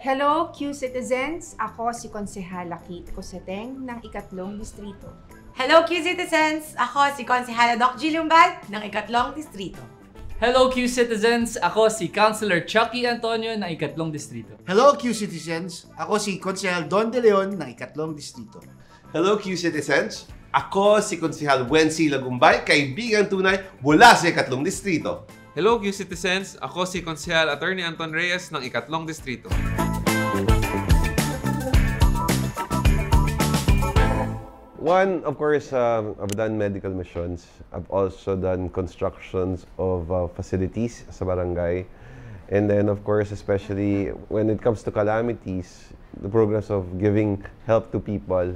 Hello, Q-Citizens! Ako si Konsehala Kate Coseteng ng Ikatlong Distrito. Hello, Q-Citizens! Ako si Konsehala Doc G. Lumbad ng Ikatlong Distrito. Hello, Q-Citizens! Ako si Councilor Chucky Antonio ng Ikatlong Distrito. Hello, Q-Citizens! Ako si Konsehal Don De Leon ng Ikatlong Distrito. Hello, Q-Citizens! Ako si Konsehal Wency Lagumbay, kaibigan tunay mula sa Ikatlong Distrito. Hello, Q-Citizens! Ako si Konsehal Attorney Anton Reyes ng Ikatlong Distrito. One, of course, I've done medical missions. I've also done constructions of facilities sa barangay. And then, of course, especially when it comes to calamities, the programs of giving help to people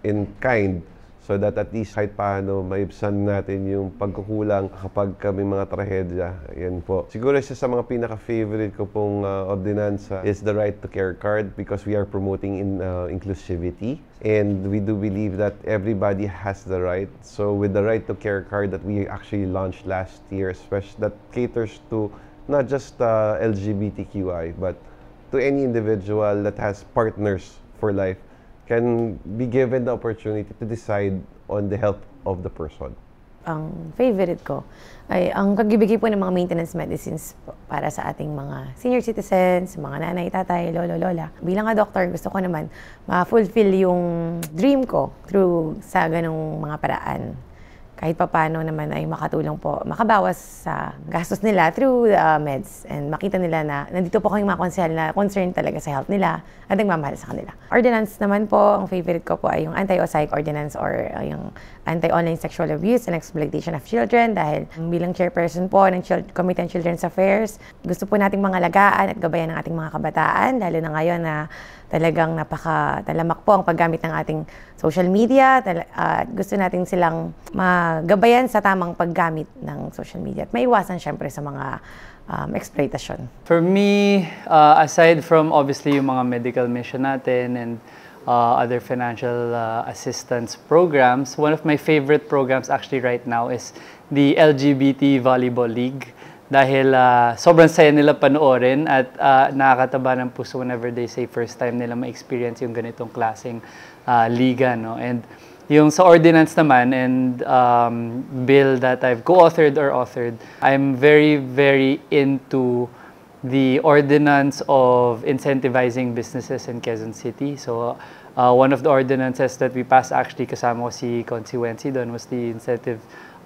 in kind so that at least kahit paano maibsan natin yung pagkukulang kapag may mga trahedya. Yan po. Siguro isa sa mga pinaka-favorite ko pong ordinansa is the right to care card because we are promoting inclusivity. And we do believe that everybody has the right. So with the right to care card that we actually launched last year, especially that caters to not just LGBTQI, but to any individual that has partners for life, can be given the opportunity to decide on the health of the person. Ang favorite ko ay ang pagbibigay po ng mga maintenance medicines para sa ating mga senior citizens, mga nanay, tatay, lolo, lola. Bilang nga doctor, gusto ko naman ma-fulfill yung dream ko through sa ganong mga paraan. Kahit paano naman ay makatulong po, makabawas sa gastos nila through the meds and makita nila na nandito po kayong mga konsehal na concerned talaga sa health nila at nagmamahal sa kanila. Ordinance naman po, ang favorite ko po ay yung anti-OSIC ordinance or yung anti-online sexual abuse and exploitation of children dahil bilang chairperson po ng Committee on Children's Affairs, gusto po nating mga alagaan at gabayan ng ating mga kabataan, lalo na ngayon na talagang napaka-talamak po ang paggamit ng ating social media at gusto natin silang magabayan sa tamang paggamit ng social media at maiwasan syempre sa mga exploitation. For me, aside from obviously yung mga medical mission natin and other financial assistance programs, one of my favorite programs actually right now is the LGBT Volleyball League. Dahil sobrang saya nila panoorin at nakakataba ng puso whenever they say first time nila ma-experience yung ganitong klaseng liga. No? And yung sa ordinance naman and bill that I've co-authored or authored, I'm very, very into the ordinance of incentivizing businesses in Quezon City. So one of the ordinances that we passed actually kasama ko si Consi Wency doon was the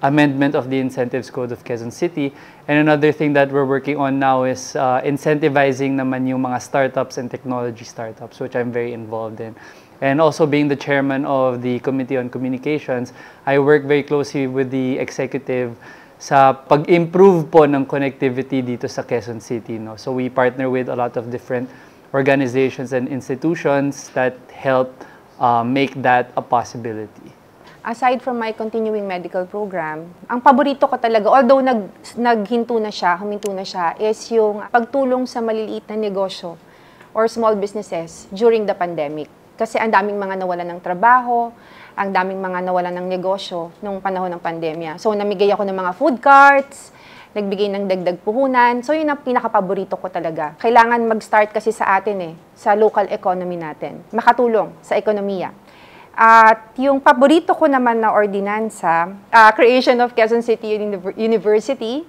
amendment of the Incentives Code of Quezon City. And another thing that we're working on now is incentivizing naman yung mga startups and technology startups, which I'm very involved in. And also being the chairman of the Committee on Communications, I work very closely with the executive sa pag-improve po ng connectivity dito sa Quezon City. No? So we partner with a lot of different organizations and institutions that help make that a possibility. Aside from my continuing medical program, ang paborito ko talaga, although huminto na siya, is yung pagtulong sa maliliit na negosyo or small businesses during the pandemic. Kasi ang daming mga nawalan ng trabaho, ang daming mga nawalan ng negosyo nung panahon ng pandemya. So namigay ako ng mga food carts, nagbigay ng dagdag puhunan. So yun ang pinakapaborito ko talaga. Kailangan mag-start kasi sa atin sa local economy natin. Makatulong sa ekonomiya. At yung paborito ko naman na ordinansa, creation of Quezon City University.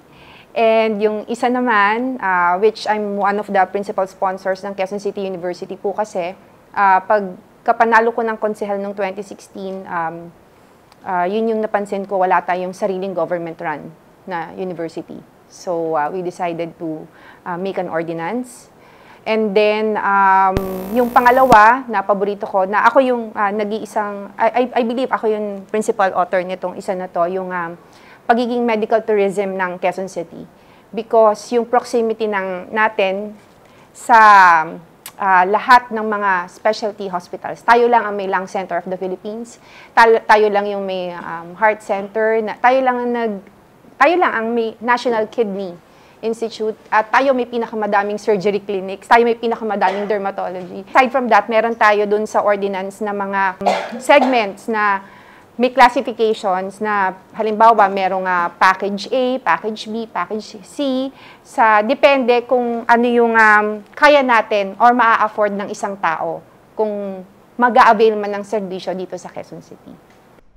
And yung isa naman, which I'm one of the principal sponsors ng Quezon City University po kasi, pagkapanalo ko ng konsehal noong 2016, yun yung napansin ko, wala tayong sariling government-run na university. So we decided to make an ordinance. And then, yung pangalawa na paborito ko, na ako yung nag-iisang, I believe ako yung principal author nitong isa na to, yung pagiging medical tourism ng Quezon City. Because yung proximity natin sa lahat ng mga specialty hospitals. Tayo lang ang may Lung Center of the Philippines. Tayo lang yung may heart center. Tayo lang ang may National Kidney Institute at tayo may pinakamadaming surgery clinics, tayo may pinakamadaming dermatology. Aside from that, meron tayo dun sa ordinance na mga segments na may classifications na halimbawa merong package A, package B, package C depende kung ano yung kaya natin or maa-afford ng isang tao kung mag-a-avail man ng serbisyo dito sa Quezon City.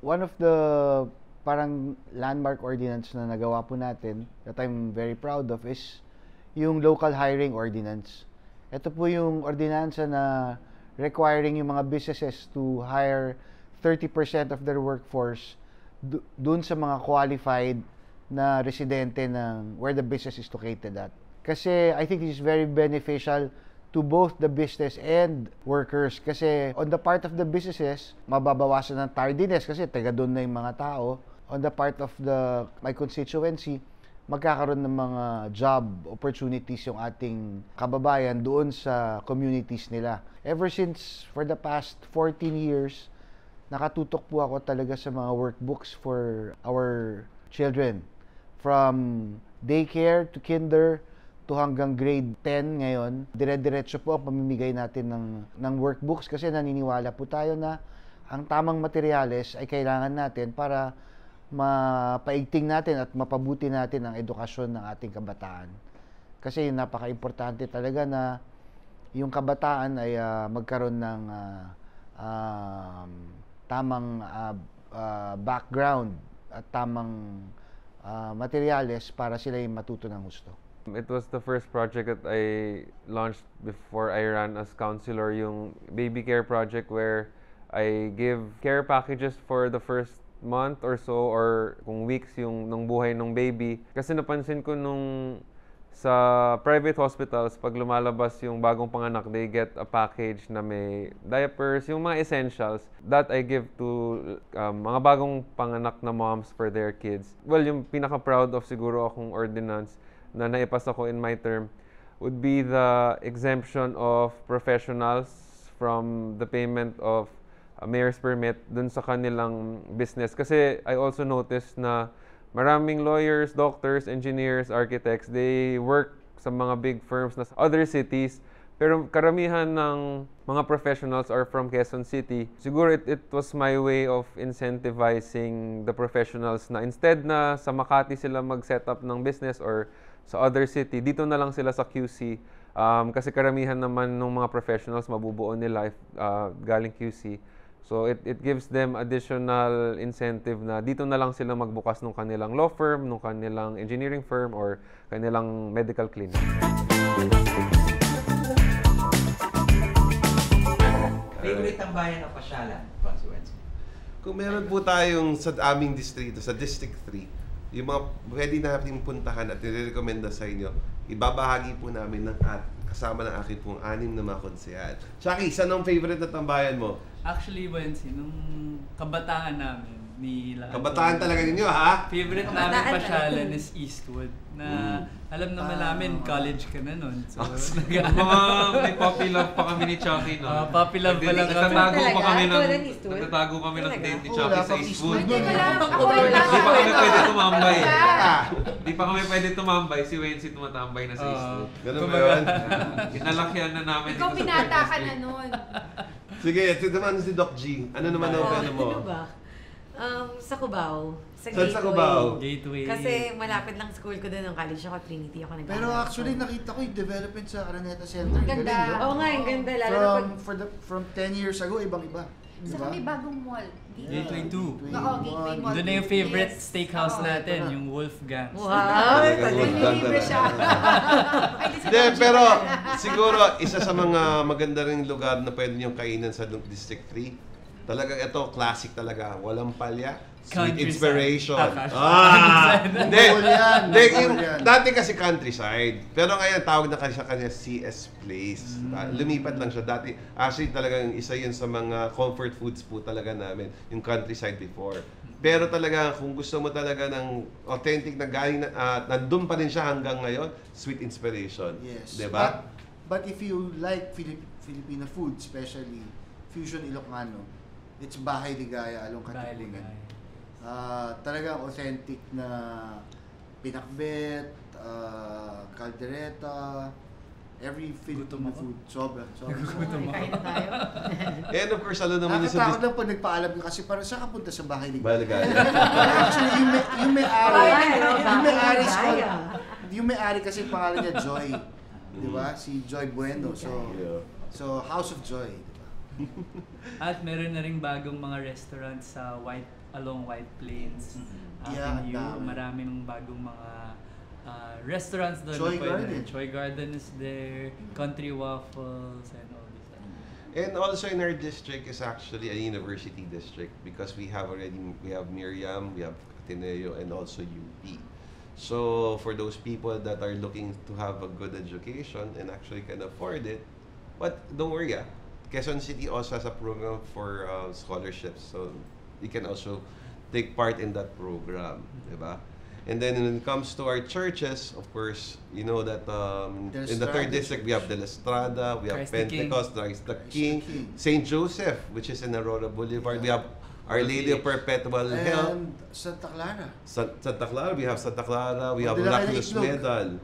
One of the parang landmark ordinance na nagawa po natin that I'm very proud of is yung local hiring ordinance. Ito po yung ordinansa na requiring yung mga businesses to hire 30% of their workforce dun sa mga qualified na residente ng where the business is located at. Kasi I think this is very beneficial to both the business and workers. Kasi on the part of the businesses, mababawasan ng tardiness kasi taga doon na yung mga tao. On the part of my constituency, magkakaroon ng mga job opportunities yung ating kababayan doon sa communities nila. Ever since, for the past 14 years, nakatutok po ako talaga sa mga workbooks for our children. From daycare to kinder to hanggang grade 10 ngayon. Dire-diretso po ang pamimigay natin ng workbooks kasi naniniwala po tayo na ang tamang materyales ay kailangan natin para mapaigting natin at mapabuti natin ang edukasyon ng ating kabataan. Kasi napaka-importante talaga na yung kabataan ay magkaroon ng tamang background at tamang materyales para sila yung matuto ng gusto. It was the first project that I launched before I ran as counselor, yung baby care project where I give care packages for the first month or so or kung weeks yung nung buhay ng baby. Kasi napansin ko nung sa private hospitals, pag lumalabas yung bagong panganak, they get a package na may diapers, yung mga essentials that I give to mga bagong panganak na moms for their kids. Well, yung pinaka-proud of siguro akong ordinance na naipasa ko in my term would be the exemption of professionals from the payment of mayor's permit dun sa kanilang business. Kasi I also noticed na maraming lawyers, doctors, engineers, architects, they work sa mga big firms na sa other cities. Pero karamihan ng mga professionals are from Quezon City. Siguro it was my way of incentivizing the professionals na instead na sa Makati sila mag-set up ng business or sa other city, dito na lang sila sa QC. Kasi karamihan naman ng mga professionals mabubuo nila galing QC. So it gives them additional incentive na dito na lang sila magbukas ng kanilang law firm, ng kanilang engineering firm, or kanilang medical clinic. Favorite ang bayan o pasyalan, Consuency? Kung meron po tayong sa aming distrito, sa District 3, yung mga pwede natin puntahan at nire-recommenda sa inyo, ibabahagi po namin kasama ng aking pong 6 na mga konsehal. Shaki, saan ang favorite na tambayan mo? Actually, Wensi, nung kabataan namin, kabataan talaga ninyo, ha? Favorite namin pasyalan is Eastwood. Na alam naman namin, college ka na nun. So, may puppy love pa kami ni Chucky, no? Puppy love pa lang kami. Nagtatago kami ng date ni Chucky sa Eastwood. Hindi Di pa kami pwede tumambay. Di pa kami pwede tumambay. Si Wensi tumatambay na sa Eastwood. Ganun ba yun? Kinalakyan na namin Ikaw dito sa pinata ka na nun. Sige, ito naman si Doc G. Ano naman ang pwede mo? Ano ba? Sa Cubao. Saan sa Cubao? Gateway. Kasi malapit lang school ko doon ng college ako, Trinity ako nag-aaral. Pero actually, nakita ko yung development sa Araneta Center. Ganda. Galing, no? Oo nga, ang ganda. Lalo na pag... From 10 years ago, ibang-iba. Saka may bagong mall. Gateway 2. Oo, Gateway Mall. Doon na yung favorite steakhouse natin, yung Wolfgang. Wow! Nililibre siya. Hindi, pero siguro isa sa mga maganda ring lugar na pwede niyong kainan sa District 3. Talagang ito, classic talaga. Walang palya. Sweet inspiration. Dati kasi countryside. Pero ngayon, tawag na kasi sa kanya CS Place. Lumipat lang siya. Dati, actually talagang isa yun sa mga comfort foods po talaga namin. Yung countryside before. Pero talaga, kung gusto mo talaga ng authentic na galing, nandun pa rin siya hanggang ngayon, sweet inspiration. Yes. Diba? But if you like Filipino food, especially Fusion Ilocano, it's Bahay Ligaya along Katipunan. Talagang authentic na pinakbet, caldereta, Every Filipino food, sobra. Kain na tayo. And of course, alam naman yung sa Nakatakot lang pag nagpaalam ka kasi parang saan ka punta sa bahay ni Bahay ni Gaya. Actually, yung may-ari kasi pangalan niya Joy. Di ba? Si Joy Bueno. So House of Joy. Di ba? At meron na rin bagong mga restaurants sa along White Plains Avenue. Marami ng bagong mga restaurants doon. Choi Garden. Choi Garden is there, Country Waffles, and all this. And also in our district is actually a university district because we have Miriam, we have Ateneo, and also UP. So for those people that are looking to have a good education and actually can afford it, but don't worry, Quezon City also has a program for scholarships, so you can also take part in that program, diba? And then when it comes to our churches, of course, you know that in the 3rd district we have De La Estrada, we have Pentecost, Christ the King, St. Joseph, which is in Aurora Boulevard. We have Our Lady of Perpetual Help. And Santa Clara. Santa Clara, we have Santa Clara, we have Miraculous Medal.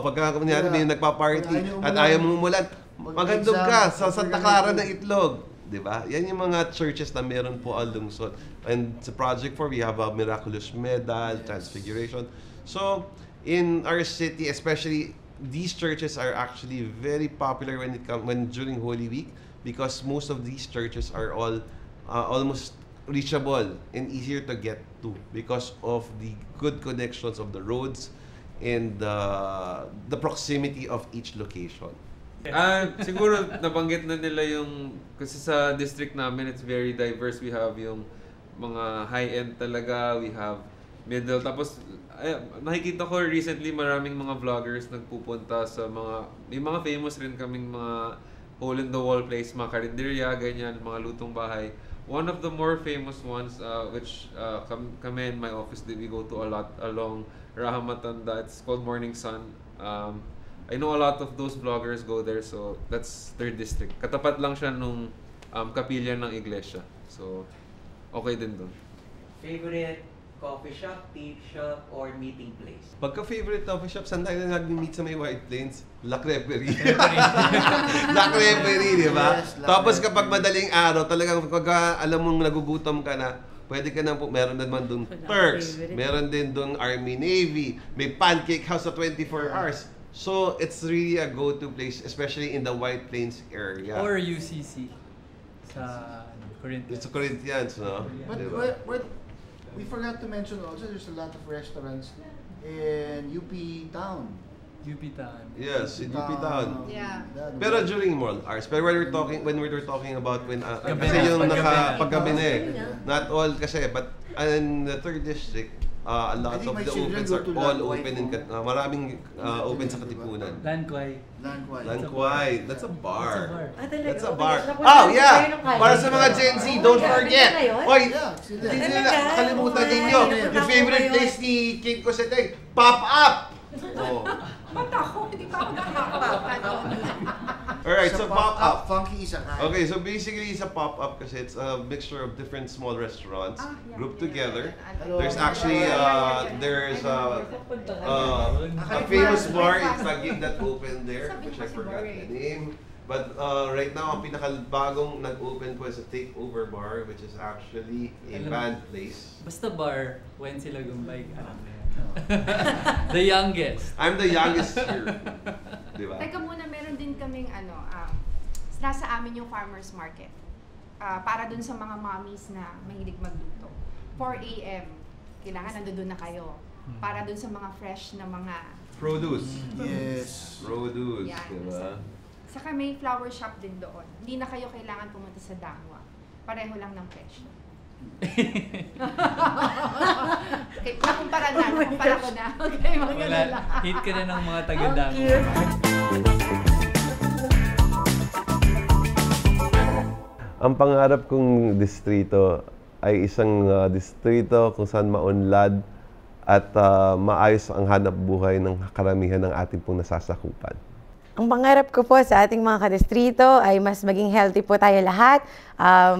Pagka kunyari may nagpa-party at ayaw mo umulan, magandog ka sa Santa Clara ng Itlog. Diba? Yan yung mga churches na meron po ang lungsod. And sa Project 4, we have a Miraculous Medal, Transfiguration. So, in our city, especially, these churches are actually very popular when during Holy Week because most of these churches are all almost reachable and easier to get to because of the good connections of the roads and the proximity of each location. Siguro nabanggit na nila yung kasi sa district namin it's very diverse. We have yung mga high-end talaga, we have middle. Tapos nakikita ko recently maraming mga vloggers nagpupunta sa may mga famous rin kaming mga hole-in-the-wall place, mga karinderya, ganyan, mga lutong bahay. One of the more famous ones which kami in my office we go to a lot along Rahamatanda, it's called Morning Sun. I know a lot of those vloggers go there, so that's their district. Katapat lang siya nung kapilya ng iglesia. So, okay din doon. Favorite coffee shop, tea shop, or meeting place? Pagka-favorite coffee shop, saan tayo na nag-meet sa may White Plains? La Creperie. La Creperie, di ba? Yes, tapos kapag madaling araw, talagang pagka alam mong nagugutom ka na, pwede ka na po, meron naman doon Turks, meron din doon Army Navy, may Pancake House sa 24 hours. So, it's really a go-to place, especially in the White Plains area. Or UCC sa Corinthians. It's Corinthians, no? But we forgot to mention also there's a lot of restaurants in UP Town. UP Town. Yes, in UP Town. Yeah. Pero during mall hours. Pero when we're talking about kasi yung paggabi na not all kasi, but in the 3rd district, a lot of the opens are all open maraming open sa Katipunan. Lanquay. That's a bar. That's a bar. Oh, yeah! Para sa mga Gen Z, don't forget! Oy, hindi nila kalimutan ninyo. Yung favorite place ni Kate Cosette, Pop Up! Ba't ako? Hindi pa ako nakakapapa. Alright, so Pop Up. Funky Izakaya. Okay, so basically it's a Pop Up kasi it's a mixture of different small restaurants grouped together. There's actually there's a famous bar in Taguig that opened there, which I forgot the name. But right now, ang pinakabagong nag-open po is a Takeover Bar, which is actually a band place. Basta bar, when sila gumbay, alam mo yan. The youngest. I'm the youngest here. Diba? Teka muna, meron din kaming nasa amin yung farmer's market. Para dun sa mga mommies na mahilig magluto. 4 a.m. Kailangan nandoon na kayo. Para dun sa mga fresh na mga Produce. Yes. Produce, yan, diba? Saka may flower shop din doon. Hindi na kayo kailangan pumunta sa Dangwa. Pareho lang ng presyo. Okay, nakumpara ko na. Okay, wala. Hit ka na ng mga taga-Dangwa. Ang pangarap kong distrito ay isang distrito kung saan maunlad at maayos ang hanap buhay ng karamihan ng ating pong nasasakupan. Ang pangarap ko po sa ating mga kadistrito ay mas maging healthy po tayo lahat,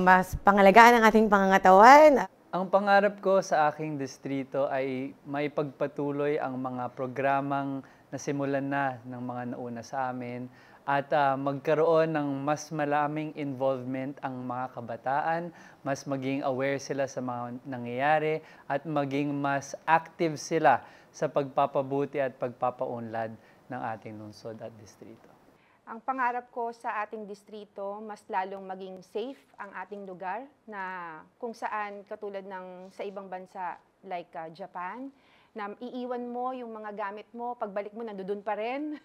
mas pangalagaan ang ating pangangatawan. Ang pangarap ko sa aking distrito ay maipagpatuloy ang mga programang nasimulan na ng mga nauna sa amin at magkaroon ng mas maraming involvement ang mga kabataan, mas maging aware sila sa mga nangyayari at maging mas active sila sa pagpapabuti at pagpapaunlad ng ating lungsod at distrito. Ang pangarap ko sa ating distrito, mas lalong maging safe ang ating lugar na kung saan katulad ng sa ibang bansa like Japan, na iiwan mo yung mga gamit mo, pagbalik mo nandoon pa rin.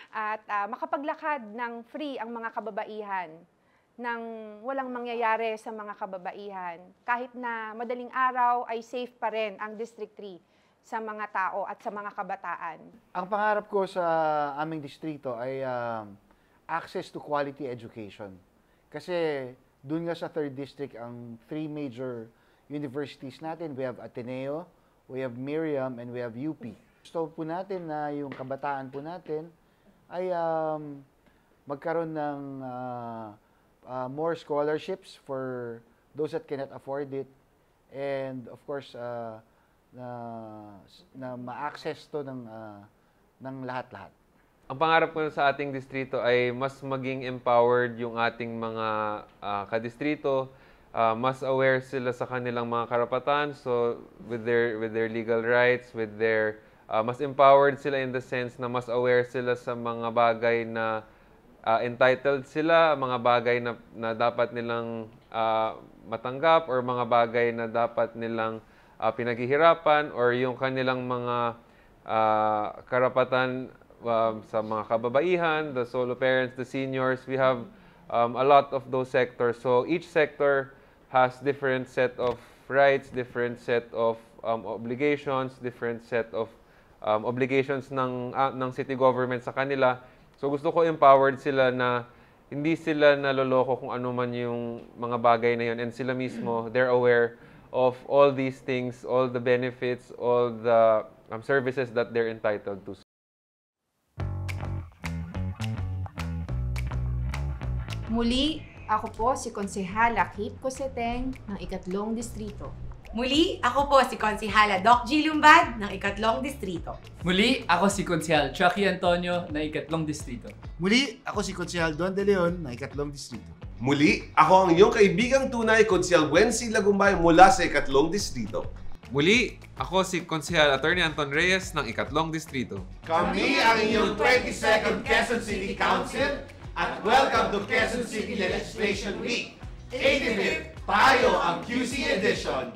At makapaglakad ng free ang mga kababaihan, nang walang mangyayari sa mga kababaihan. Kahit na madaling araw ay safe pa rin ang District 3 sa mga tao at sa mga kabataan. Ang pangarap ko sa aming distrito ay access to quality education. Kasi dun nga sa 3rd District ang 3 major universities natin. We have Ateneo, we have Miriam, and we have UP. Gusto po natin na yung kabataan po natin ay magkaroon ng more scholarships for those that cannot afford it. And of course, na ma-access to ng lahat-lahat. Ang pangarap ko sa ating distrito ay mas maging empowered yung ating mga kadistrito, mas aware sila sa kanilang mga karapatan, so with their legal rights, with their mas empowered sila in the sense na mas aware sila sa mga bagay na entitled sila, mga bagay na dapat nilang matanggap or mga bagay na dapat nilang pinaghihirapan or yung kanilang mga karapatan sa mga kababaihan, the solo parents, the seniors. We have a lot of those sectors. So each sector has different set of rights, different set of obligations, different set of obligations ng city government sa kanila. So gusto ko empowered sila na hindi sila naloloko kung ano man yung mga bagay na yun and sila mismo, they're aware of all these things, all the benefits, all the services that they're entitled to. Muli, ako po si Konsehala Kate Coseteng ng 3 Distrito. Muli, ako po si Konsehala Doc G. Lumbad ng 3 Distrito. Muli, ako si Konsehal Chucky Antonio ng 3 Distrito. Muli, ako si Konsehal Don De Leon ng 3 Distrito. Muli, ako ang iyong kaibigang tunay, Konsehal Wency Lagumbay mula sa 3 Distrito. Muli, ako si Konsehal Attorney Anton Reyes ng 3 Distrito. Kami ang inyong 22nd Quezon City Council at welcome to Quezon City Legislation Week. 85th, tayo ang QC Edition.